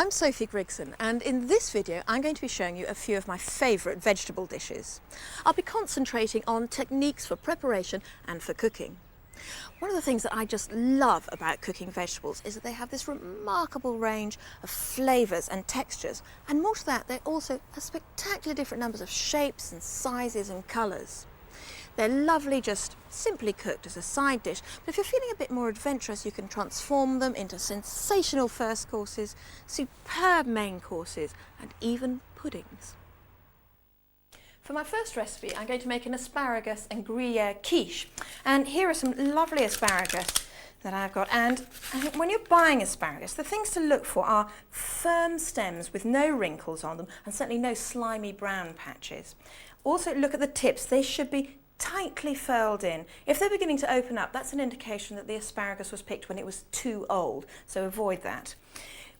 I'm Sophie Grigson, and in this video I'm going to be showing you a few of my favourite vegetable dishes. I'll be concentrating on techniques for preparation and for cooking. One of the things that I just love about cooking vegetables is that they have this remarkable range of flavours and textures, and more to that, they also have spectacular different numbers of shapes and sizes and colours. They're lovely just simply cooked as a side dish, but if you're feeling a bit more adventurous, you can transform them into sensational first courses, superb main courses, and even puddings. For my first recipe, I'm going to make an asparagus and Gruyere quiche. And here are some lovely asparagus that I've got. And when you're buying asparagus, the things to look for are firm stems with no wrinkles on them, and certainly no slimy brown patches. Also look at the tips. They should be tightly furled in. If they're beginning to open up, that's an indication that the asparagus was picked when it was too old, so avoid that.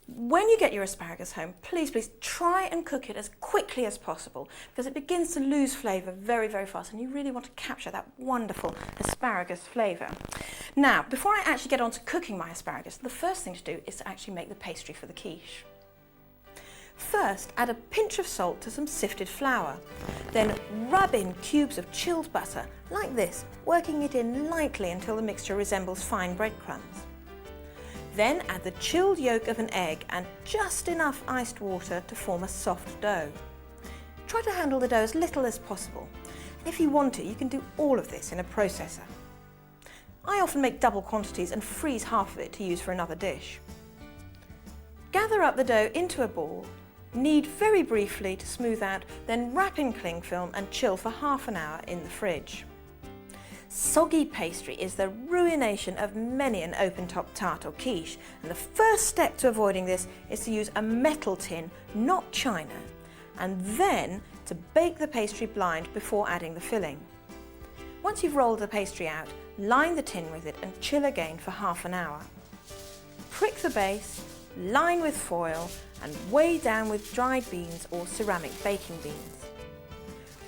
When you get your asparagus home, please try and cook it as quickly as possible, because it begins to lose flavour very, very fast, and you really want to capture that wonderful asparagus flavour. Now, before I actually get on to cooking my asparagus, the first thing to do is to actually make the pastry for the quiche. First, add a pinch of salt to some sifted flour. Then rub in cubes of chilled butter, like this, working it in lightly until the mixture resembles fine breadcrumbs. Then add the chilled yolk of an egg and just enough iced water to form a soft dough. Try to handle the dough as little as possible. If you want to, you can do all of this in a processor. I often make double quantities and freeze half of it to use for another dish. Gather up the dough into a ball. Knead very briefly to smooth out, then wrap in cling film and chill for half an hour in the fridge. Soggy pastry is the ruination of many an open-top tart or quiche, and the first step to avoiding this is to use a metal tin, not china, and then to bake the pastry blind before adding the filling. Once you've rolled the pastry out, line the tin with it and chill again for half an hour. Prick the base, line with foil, and weigh down with dried beans or ceramic baking beans.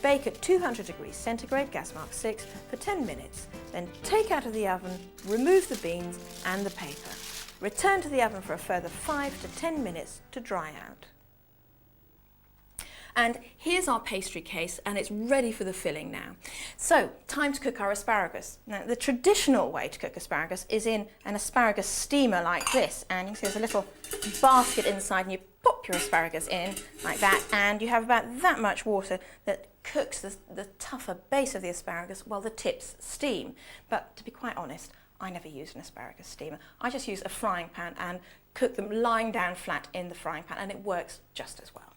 Bake at 200 degrees centigrade, gas mark 6, for 10 minutes. Then take out of the oven, remove the beans and the paper. Return to the oven for a further 5 to 10 minutes to dry out. And here's our pastry case, and it's ready for the filling now. So, time to cook our asparagus. Now, the traditional way to cook asparagus is in an asparagus steamer like this, and you can see there's a little basket inside, and you pop your asparagus in like that, and you have about that much water that cooks the tougher base of the asparagus while the tips steam. But to be quite honest, I never use an asparagus steamer. I just use a frying pan and cook them lying down flat in the frying pan, and it works just as well.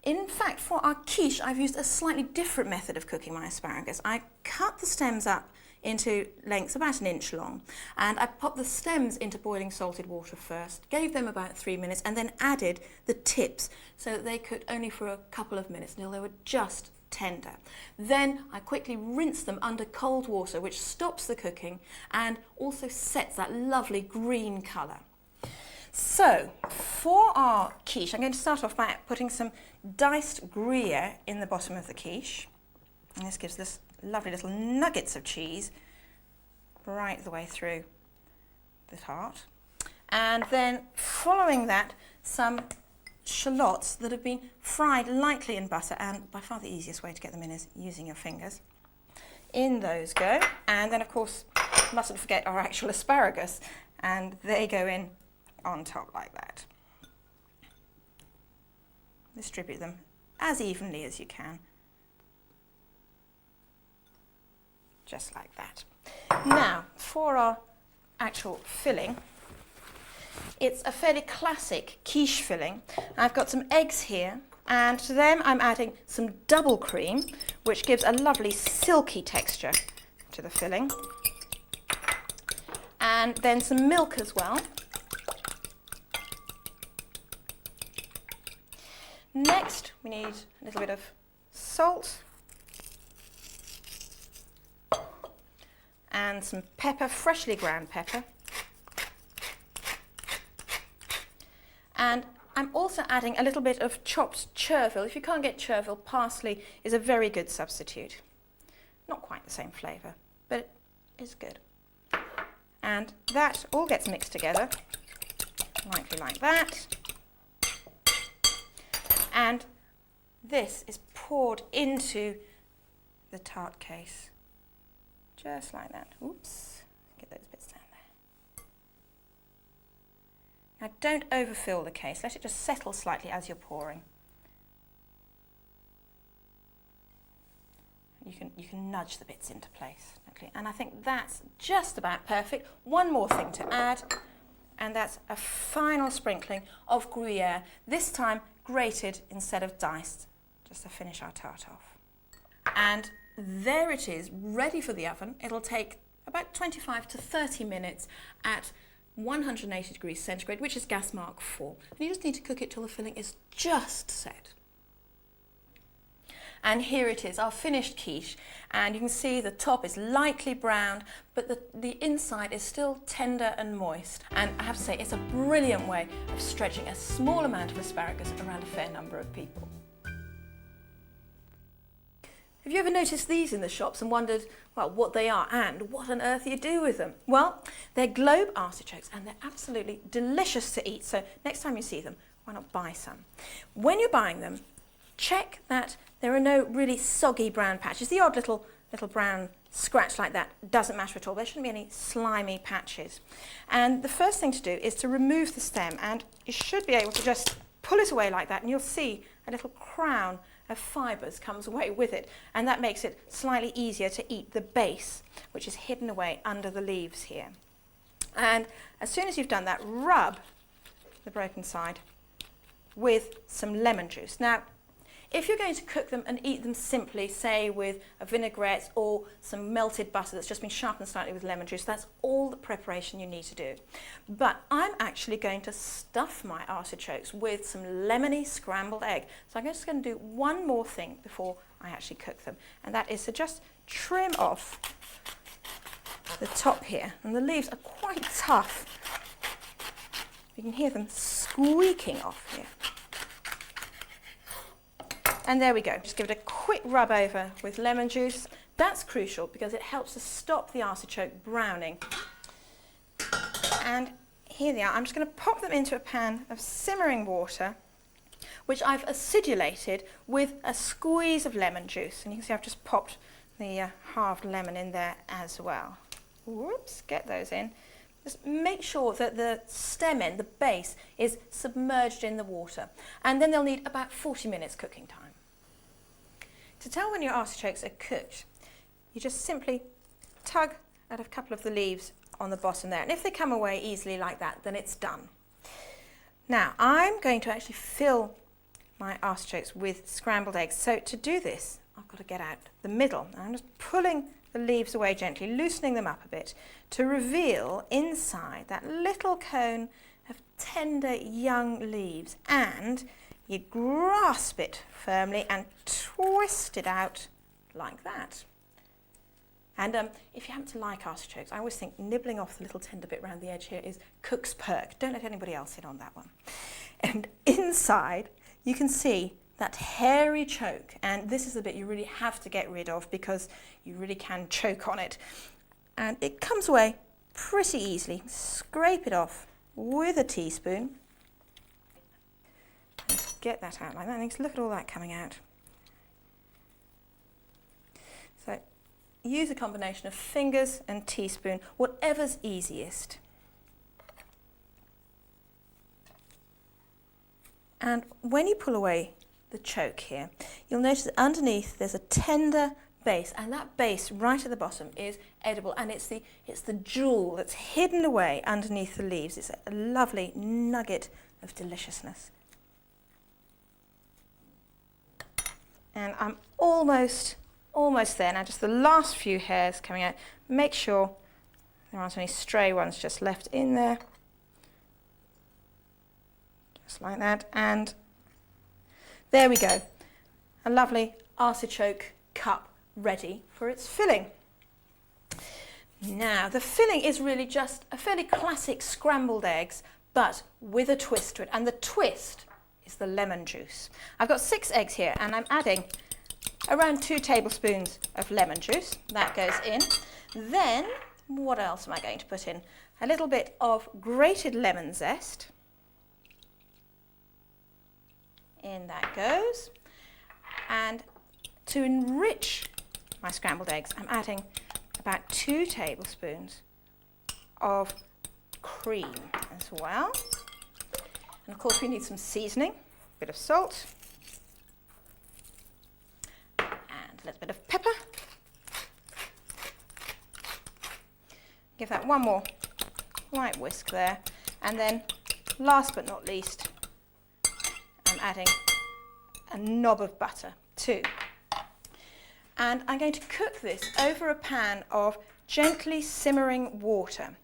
In fact, for our quiche, I've used a slightly different method of cooking my asparagus. I cut the stems up into lengths about 1 inch long, and I popped the stems into boiling salted water first, gave them about 3 minutes, and then added the tips so that they cooked only for a couple of minutes until they were just tender. Then I quickly rinsed them under cold water, which stops the cooking and also sets that lovely green colour. So, for our quiche, I'm going to start off by putting some diced Gruyere in the bottom of the quiche. And this gives this lovely little nuggets of cheese right the way through the tart. And then, following that, some shallots that have been fried lightly in butter, and by far the easiest way to get them in is using your fingers. In those go. And then, of course, mustn't forget our actual asparagus, and they go in on top like that. Distribute them as evenly as you can. Just like that. Now, for our actual filling, it's a fairly classic quiche filling. I've got some eggs here, and to them I'm adding some double cream, which gives a lovely silky texture to the filling. And then some milk as well. Next, we need a little bit of salt and some pepper, freshly ground pepper. And I'm also adding a little bit of chopped chervil. If you can't get chervil, parsley is a very good substitute. Not quite the same flavour, but it is good. And that all gets mixed together, lightly like that. And this is poured into the tart case, just like that. Oops, get those bits down there. Now don't overfill the case, let it just settle slightly as you're pouring. You can nudge the bits into place. Okay. And I think that's just about perfect. One more thing to add, and that's a final sprinkling of Gruyere, this time grated instead of diced, just to finish our tart off. And there it is, ready for the oven. It'll take about 25 to 30 minutes at 180 degrees centigrade, which is gas mark 4. And you just need to cook it till the filling is just set. And here it is, our finished quiche. And you can see the top is lightly browned, but the inside is still tender and moist. And I have to say, it's a brilliant way of stretching a small amount of asparagus around a fair number of people. Have you ever noticed these in the shops and wondered, well, what they are and what on earth you do with them? Well, they're globe artichokes and they're absolutely delicious to eat. So next time you see them, why not buy some? When you're buying them, check that there are no really soggy brown patches. The odd little brown scratch like that doesn't matter at all. There shouldn't be any slimy patches. And the first thing to do is to remove the stem, and you should be able to just pull it away like that, and you'll see a little crown of fibres comes away with it, and that makes it slightly easier to eat the base, which is hidden away under the leaves here. And as soon as you've done that, rub the broken side with some lemon juice. Now, if you're going to cook them and eat them simply, say with a vinaigrette or some melted butter that's just been sharpened slightly with lemon juice, that's all the preparation you need to do. But I'm actually going to stuff my artichokes with some lemony scrambled egg. So I'm just going to do one more thing before I actually cook them, and that is to just trim off the top here. And the leaves are quite tough. You can hear them squeaking off here. And there we go. Just give it a quick rub over with lemon juice. That's crucial because it helps to stop the artichoke browning. And here they are. I'm just going to pop them into a pan of simmering water, which I've acidulated with a squeeze of lemon juice. And you can see I've just popped the halved lemon in there as well. Whoops, get those in. Just make sure that the stem end, the base, is submerged in the water. And then they'll need about 40 minutes cooking time. To tell when your artichokes are cooked, you just simply tug at a couple of the leaves on the bottom there. And if they come away easily like that, then it's done. Now, I'm going to actually fill my artichokes with scrambled eggs. So to do this, I've got to get out the middle. And I'm just pulling the leaves away gently, loosening them up a bit, to reveal inside that little cone of tender young leaves. And you grasp it firmly and twist it out like that. And if you happen to like artichokes, I always think nibbling off the little tender bit around the edge here is cook's perk. Don't let anybody else in on that one. And inside, you can see that hairy choke. And this is the bit you really have to get rid of because you really can choke on it. And it comes away pretty easily. Scrape it off with a teaspoon. Get that out like that. And look at all that coming out. So use a combination of fingers and teaspoon, whatever's easiest. And when you pull away the choke here, you'll notice that underneath there's a tender base, and that base right at the bottom is edible, and it's the jewel that's hidden away underneath the leaves. It's a lovely nugget of deliciousness. And I'm almost there now, just the last few hairs coming out. Make sure there aren't any stray ones just left in there. Just like that, and there we go. A lovely artichoke cup ready for its filling. Now, the filling is really just a fairly classic scrambled eggs, but with a twist to it, and the twist is the lemon juice. I've got 6 eggs here, and I'm adding around 2 tablespoons of lemon juice. That goes in. Then, what else am I going to put in? A little bit of grated lemon zest in that goes. And to enrich my scrambled eggs, I'm adding about 2 tablespoons of cream as well. And of course we need some seasoning, a bit of salt, and a little bit of pepper. Give that one more light whisk there. And then, last but not least, I'm adding a knob of butter too. And I'm going to cook this over a pan of gently simmering water.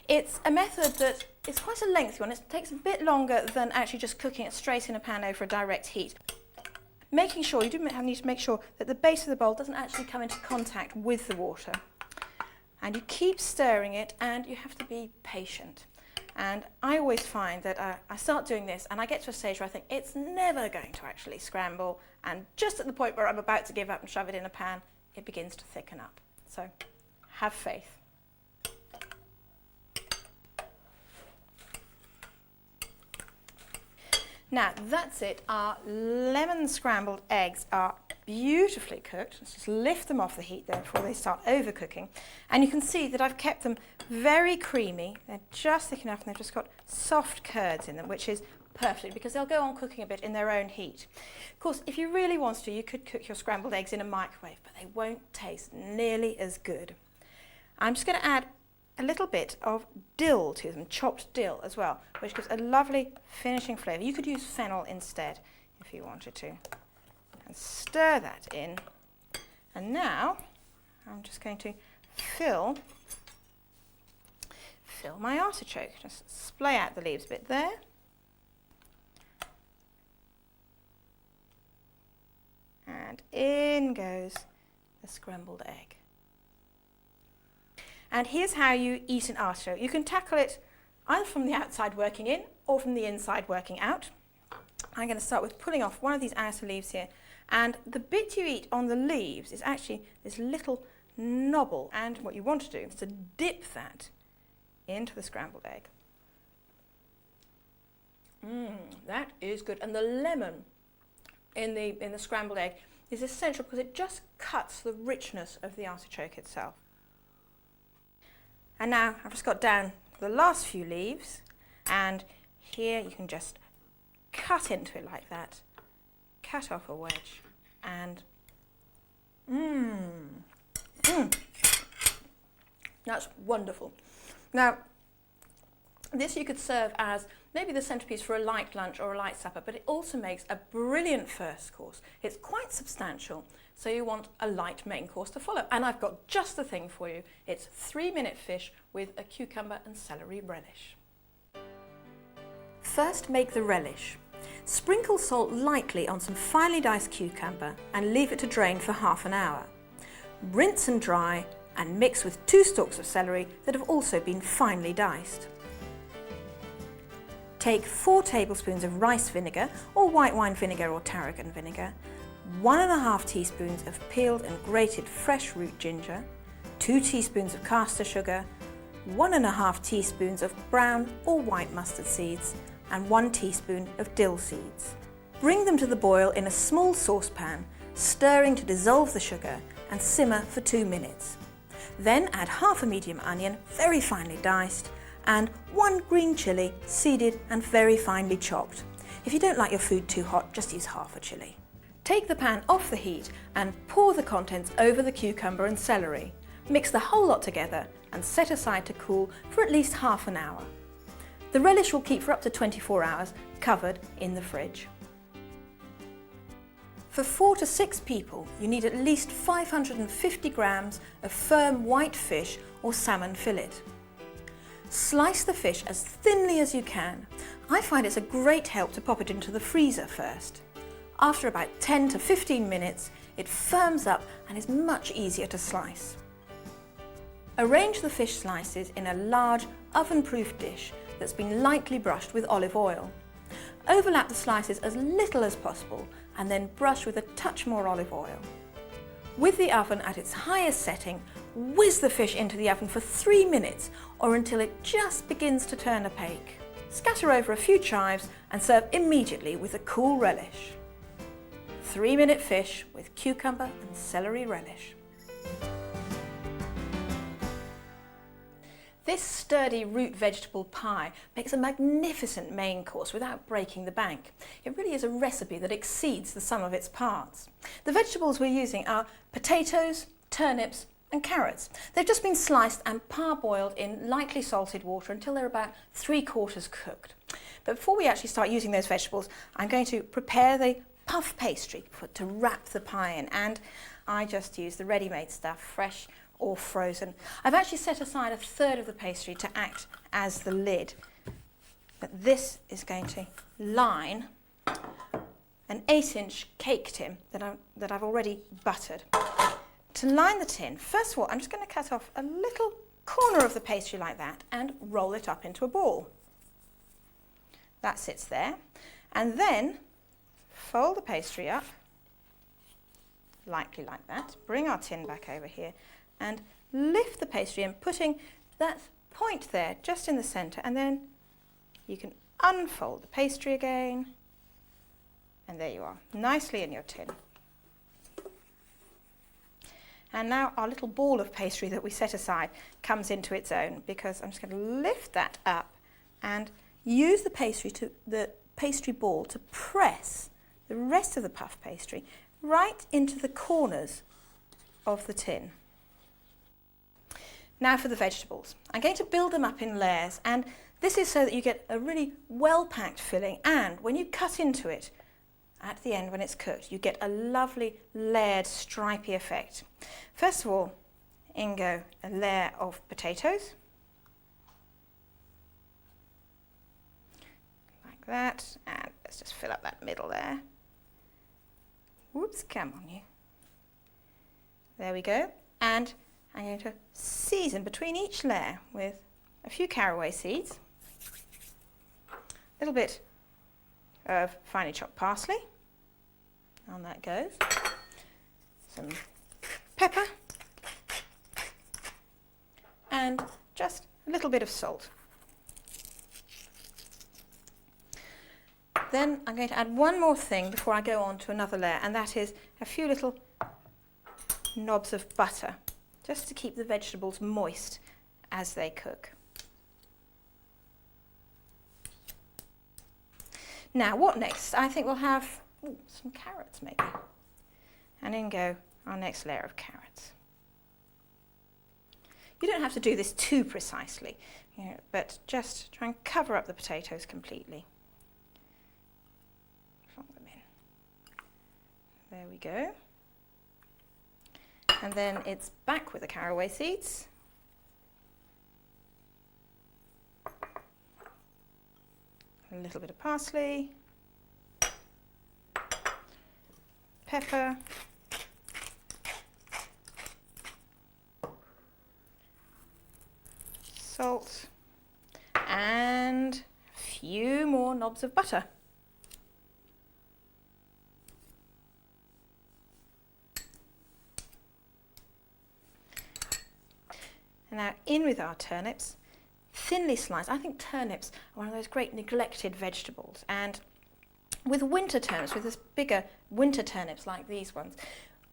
It's a method that is quite a lengthy one. It takes a bit longer than actually just cooking it straight in a pan over a direct heat. Making sure, you do need to make sure that the base of the bowl doesn't actually come into contact with the water. And you keep stirring it, and you have to be patient. And I always find that I start doing this and I get to a stage where I think it's never going to actually scramble, and just at the point where I'm about to give up and shove it in a pan, it begins to thicken up. So have faith. Now that's it. Our lemon scrambled eggs are beautifully cooked. Let's just lift them off the heat there before they start overcooking. And you can see that I've kept them very creamy. They're just thick enough, and they've just got soft curds in them, which is perfect because they'll go on cooking a bit in their own heat. Of course, if you really want to, you could cook your scrambled eggs in a microwave, but they won't taste nearly as good. I'm just going to add a little bit of dill to them, chopped dill as well, which gives a lovely finishing flavour. You could use fennel instead if you wanted to. And stir that in. And now I'm just going to fill my artichoke. Just splay out the leaves a bit there. And in goes the scrambled egg. And here's how you eat an artichoke. You can tackle it either from the outside working in or from the inside working out. I'm going to start with pulling off one of these outer leaves here. And the bit you eat on the leaves is actually this little knobble. And what you want to do is to dip that into the scrambled egg. That is good. And the lemon in the scrambled egg is essential because it just cuts the richness of the artichoke itself. And now I've just got down the last few leaves, and here you can just cut into it like that, cut off a wedge, and that's wonderful. Now, this you could serve as maybe the centrepiece for a light lunch or a light supper, but it also makes a brilliant first course. It's quite substantial, so you want a light main course to follow. And I've got just the thing for you. It's 3-minute fish with a cucumber and celery relish. First, make the relish. Sprinkle salt lightly on some finely diced cucumber and leave it to drain for half an hour. Rinse and dry and mix with 2 stalks of celery that have also been finely diced. Take 4 tablespoons of rice vinegar or white wine vinegar or tarragon vinegar, 1½ teaspoons of peeled and grated fresh root ginger, 2 teaspoons of caster sugar, 1½ teaspoons of brown or white mustard seeds, and 1 teaspoon of dill seeds. Bring them to the boil in a small saucepan, stirring to dissolve the sugar, and simmer for 2 minutes. Then add half a medium onion, very finely diced, and 1 green chilli, seeded and very finely chopped. If you don't like your food too hot, just use half a chilli. Take the pan off the heat and pour the contents over the cucumber and celery. Mix the whole lot together and set aside to cool for at least half an hour. The relish will keep for up to 24 hours, covered in the fridge. For 4 to 6 people, you need at least 550 grams of firm white fish or salmon fillet. Slice the fish as thinly as you can. I find it's a great help to pop it into the freezer first. After about 10 to 15 minutes, it firms up and is much easier to slice. Arrange the fish slices in a large oven-proof dish that's been lightly brushed with olive oil. Overlap the slices as little as possible and then brush with a touch more olive oil. With the oven at its highest setting, whiz the fish into the oven for 3 minutes or until it just begins to turn opaque. Scatter over a few chives and serve immediately with a cool relish. 3-minute fish with cucumber and celery relish. This sturdy root vegetable pie makes a magnificent main course without breaking the bank. It really is a recipe that exceeds the sum of its parts. The vegetables we're using are potatoes, turnips and carrots. They've just been sliced and parboiled in lightly salted water until they're about 3/4 cooked. But before we actually start using those vegetables, I'm going to prepare the puff pastry to wrap the pie in, and I just use the ready-made stuff, fresh or frozen. I've actually set aside 1/3 of the pastry to act as the lid. But this is going to line an 8-inch cake tin that I've already buttered. To line the tin, first of all, I'm just going to cut off a little corner of the pastry like that and roll it up into a ball. That sits there. And then fold the pastry up, lightly like that. Bring our tin back over here and lift the pastry in, putting that point there just in the centre, and then you can unfold the pastry again, and there you are, nicely in your tin. And now our little ball of pastry that we set aside comes into its own, because I'm just going to lift that up and use the pastry ball to press the rest of the puff pastry right into the corners of the tin. Now for the vegetables. I'm going to build them up in layers, and this is so that you get a really well-packed filling, and when you cut into it at the end when it's cooked, you get a lovely layered stripy effect. First of all, in go a layer of potatoes, like that, and let's just fill up that middle there. Whoops, come on you. There we go. And I'm going to season between each layer with a few caraway seeds, a little bit of finely chopped parsley, on that goes, some pepper, and just a little bit of salt. Then I'm going to add one more thing before I go on to another layer, and that is a few little knobs of butter, just to keep the vegetables moist as they cook. Now, what next? I think we'll have some carrots maybe. And in go our next layer of carrots. You don't have to do this too precisely, but just try and cover up the potatoes completely. Plonk them in. There we go. And then it's back with the caraway seeds. A little bit of parsley, pepper, salt, and a few more knobs of butter. And now in with our turnips, thinly sliced. I think turnips are one of those great neglected vegetables, and with winter turnips, with this bigger winter turnips like these ones,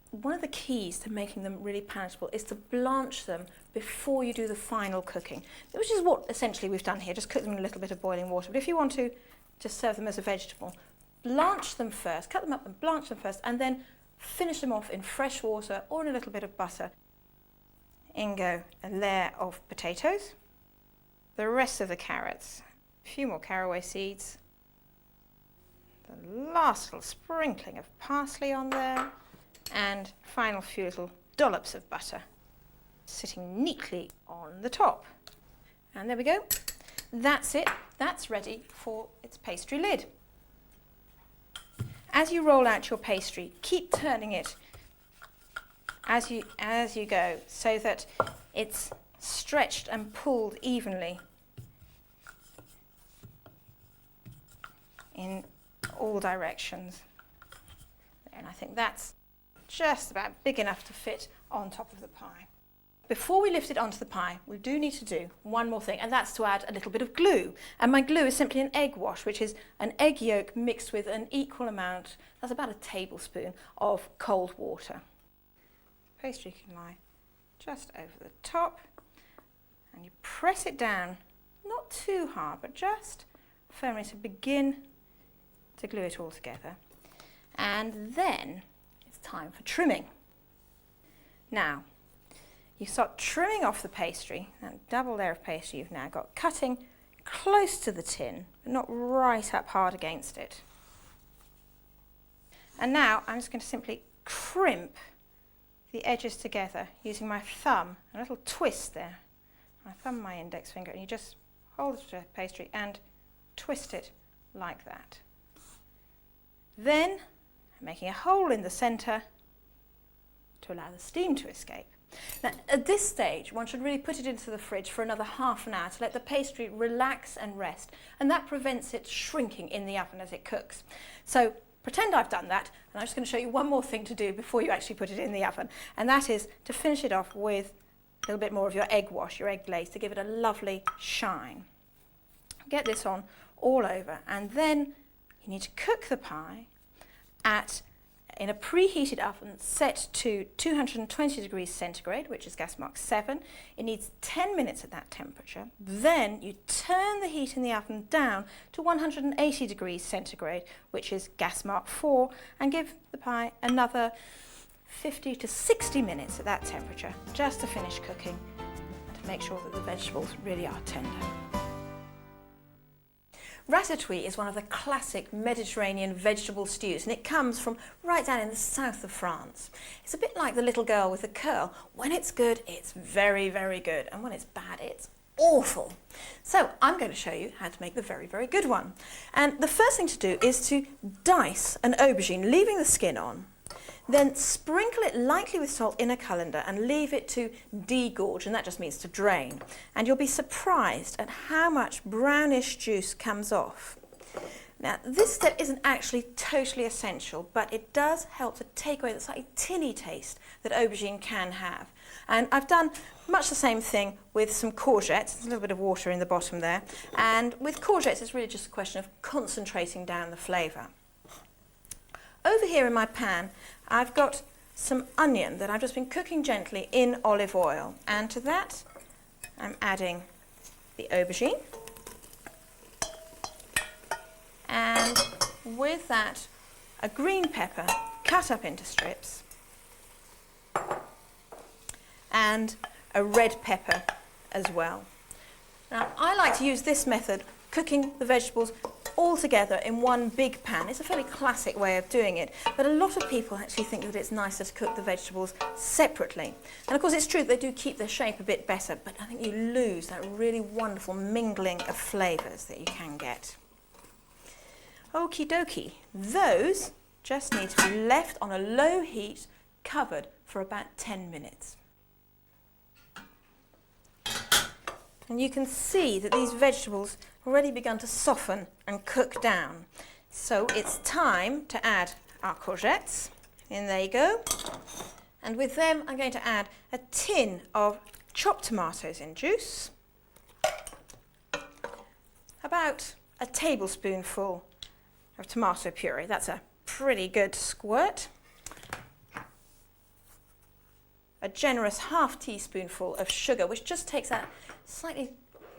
one of the keys to making them really palatable is to blanch them before you do the final cooking, which is what essentially we've done here, just cook them in a little bit of boiling water. But if you want to just serve them as a vegetable, blanch them first, cut them up and blanch them first, and then finish them off in fresh water or in a little bit of butter. In go a layer of potatoes, the rest of the carrots, a few more caraway seeds, the last little sprinkling of parsley on there, and final few little dollops of butter sitting neatly on the top. And there we go. That's it. That's ready for its pastry lid. As you roll out your pastry, keep turning it as you go, so that it's stretched and pulled evenly in all directions. And I think that's just about big enough to fit on top of the pie. before we lift it onto the pie, we do need to do one more thing, and that's to add a little bit of glue. And my glue is simply an egg wash, which is an egg yolk mixed with an equal amount, that's about a tablespoon, of cold water. Pastry can lie just over the top, and you press it down, not too hard, but just firmly to begin to glue it all together. And then it's time for trimming. Now, you start trimming off the pastry, that double layer of pastry you've now got, cutting close to the tin, but not right up hard against it. And now I'm just going to simply crimp the edges together using my thumb, a little twist there. My thumb and my index finger, and you just hold the pastry and twist it like that. Then, making a hole in the centre to allow the steam to escape. Now, at this stage, one should really put it into the fridge for another half an hour to let the pastry relax and rest, and that prevents it shrinking in the oven as it cooks. So, pretend I've done that, and I'm just going to show you one more thing to do before you actually put it in the oven, and that is to finish it off with a little bit more of your egg wash, your egg glaze, to give it a lovely shine. Get this on all over, and then you need to cook the pie in a preheated oven set to 220 degrees centigrade, which is gas mark 7. It needs 10 minutes at that temperature. Then you turn the heat in the oven down to 180 degrees centigrade, which is gas mark 4, and give the pie another 50 to 60 minutes at that temperature, just to finish cooking, to make sure that the vegetables really are tender. Ratatouille is one of the classic Mediterranean vegetable stews, and it comes from right down in the south of France. It's a bit like the little girl with the curl. When it's good, it's very, very good, and when it's bad, it's awful. So I'm going to show you how to make the very, very good one. And the first thing to do is to dice an aubergine, leaving the skin on. Then sprinkle it lightly with salt in a colander and leave it to degorge, and that just means to drain. And you'll be surprised at how much brownish juice comes off. Now, this step isn't actually totally essential, but it does help to take away the slightly tinny taste that aubergine can have. And I've done much the same thing with some courgettes. There's a little bit of water in the bottom there. And with courgettes, it's really just a question of concentrating down the flavour. Over here in my pan, I've got some onion that I've just been cooking gently in olive oil. And to that, I'm adding the aubergine. And with that, a green pepper cut up into strips. And a red pepper as well. Now, I like to use this method, cooking the vegetables all together in one big pan. It's a fairly classic way of doing it, but a lot of people actually think that it's nicer to cook the vegetables separately. And of course it's true they do keep their shape a bit better, but I think you lose that really wonderful mingling of flavours that you can get. Okie dokie, those just need to be left on a low heat, covered for about 10 minutes. And you can see that these vegetables have already begun to soften and cook down. So it's time to add our courgettes. In there you go. And with them, I'm going to add a tin of chopped tomatoes in juice. About a tablespoonful of tomato puree. That's a pretty good squirt. A generous half teaspoonful of sugar, which just takes that slightly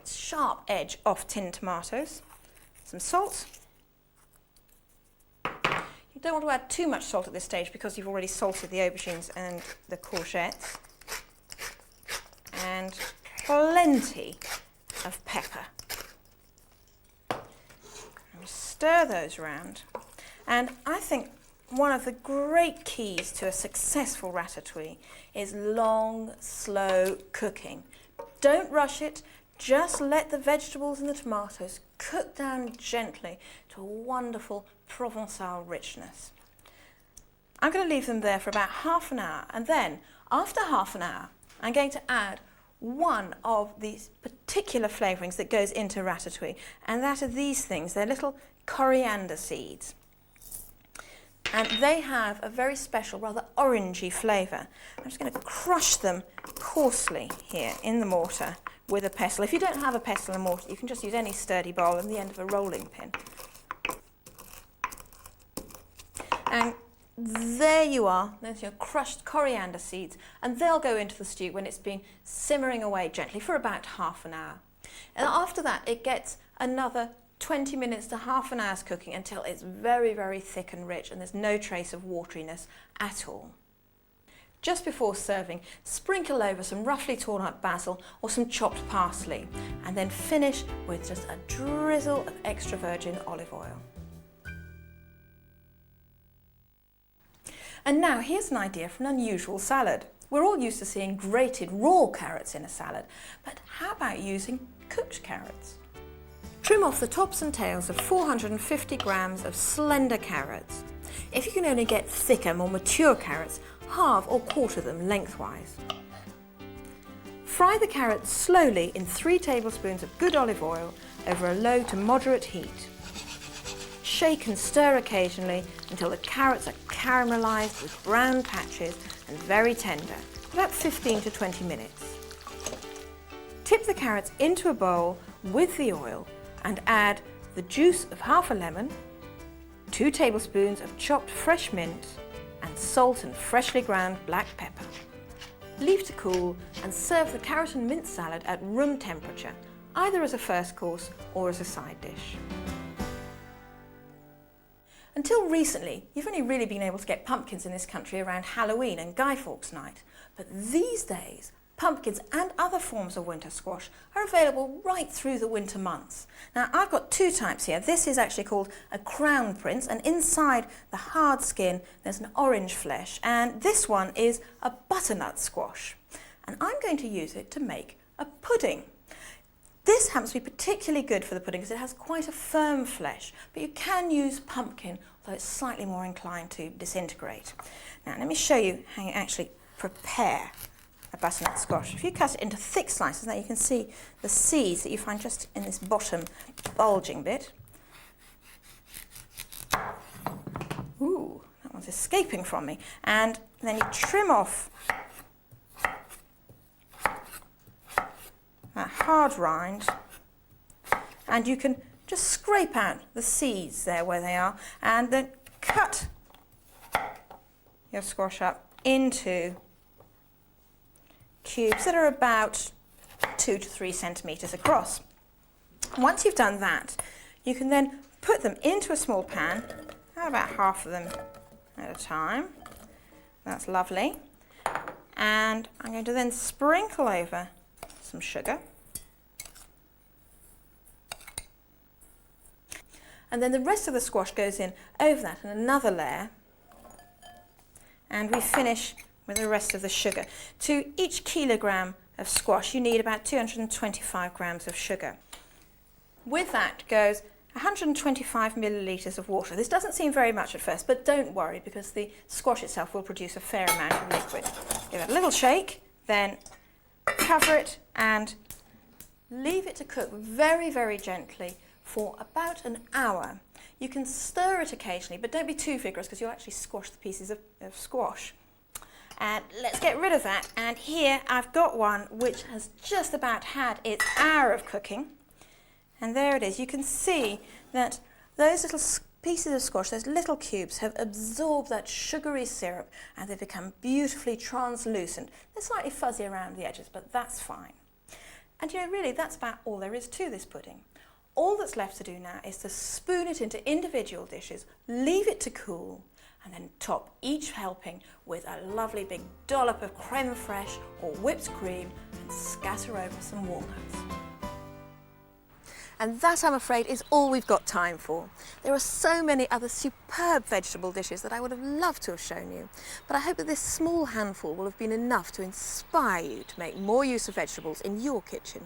sharp edge off tinned tomatoes. Some salt. You don't want to add too much salt at this stage because you've already salted the aubergines and the courgettes. And plenty of pepper. And stir those around. And I think one of the great keys to a successful ratatouille is long, slow cooking. Don't rush it, just let the vegetables and the tomatoes cook down gently to a wonderful Provençal richness. I'm going to leave them there for about half an hour, and then after half an hour I'm going to add one of these particular flavourings that goes into ratatouille, and that are these things. They're little coriander seeds. and they have a very special, rather orangey flavour. I'm just going to crush them coarsely here in the mortar with a pestle. If you don't have a pestle and mortar, you can just use any sturdy bowl and the end of a rolling pin. And there you are, there's your crushed coriander seeds, and they'll go into the stew when it's been simmering away gently for about half an hour. And after that, it gets another 20 minutes to half an hour's cooking until it's very, very thick and rich and there's no trace of wateriness at all. Just before serving, sprinkle over some roughly torn up basil or some chopped parsley, and then finish with just a drizzle of extra virgin olive oil. And now here's an idea for an unusual salad. We're all used to seeing grated raw carrots in a salad, but how about using cooked carrots? Trim off the tops and tails of 450 grams of slender carrots. If you can only get thicker, more mature carrots, halve or quarter them lengthwise. Fry the carrots slowly in 3 tablespoons of good olive oil over a low to moderate heat. Shake and stir occasionally until the carrots are caramelised with brown patches and very tender, about 15 to 20 minutes. Tip the carrots into a bowl with the oil and add the juice of half a lemon, 2 tablespoons of chopped fresh mint, and salt and freshly ground black pepper. Leave to cool and serve the carrot and mint salad at room temperature, either as a first course or as a side dish. Until recently, you've only really been able to get pumpkins in this country around Halloween and Guy Fawkes Night, but these days, pumpkins and other forms of winter squash are available right through the winter months. Now, I've got 2 types here. This is actually called a crown prince, and inside the hard skin there's an orange flesh, and this one is a butternut squash. And I'm going to use it to make a pudding. This happens to be particularly good for the pudding because it has quite a firm flesh, but you can use pumpkin, although it's slightly more inclined to disintegrate. Now, let me show you how you actually prepare a butternut squash. If you cut it into thick slices, now you can see the seeds that you find just in this bottom bulging bit. Ooh, that one's escaping from me. And then you trim off that hard rind, and you can just scrape out the seeds there where they are, and then cut your squash up into cubes that are about 2 to 3 centimetres across. Once you've done that, you can then put them into a small pan, about half of them at a time. That's lovely. And I'm going to then sprinkle over some sugar. And then the rest of the squash goes in over that in another layer. And we finish with the rest of the sugar. To each kilogram of squash, you need about 225 grams of sugar. With that goes 125 millilitres of water. This doesn't seem very much at first, but don't worry because the squash itself will produce a fair amount of liquid. Give it a little shake, then cover it and leave it to cook very, very gently for about an hour. You can stir it occasionally, but don't be too vigorous because you'll actually squash the pieces of squash. And let's get rid of that. And here I've got one which has just about had its hour of cooking. And there it is. You can see that those little pieces of squash, those little cubes, have absorbed that sugary syrup and they've become beautifully translucent. They're slightly fuzzy around the edges, but that's fine. And you know, really, that's about all there is to this pudding. All that's left to do now is to spoon it into individual dishes, leave it to cool, and then top each helping with a lovely big dollop of crème fraîche or whipped cream and scatter over some walnuts. And that, I'm afraid, is all we've got time for. There are so many other superb vegetable dishes that I would have loved to have shown you, but I hope that this small handful will have been enough to inspire you to make more use of vegetables in your kitchen.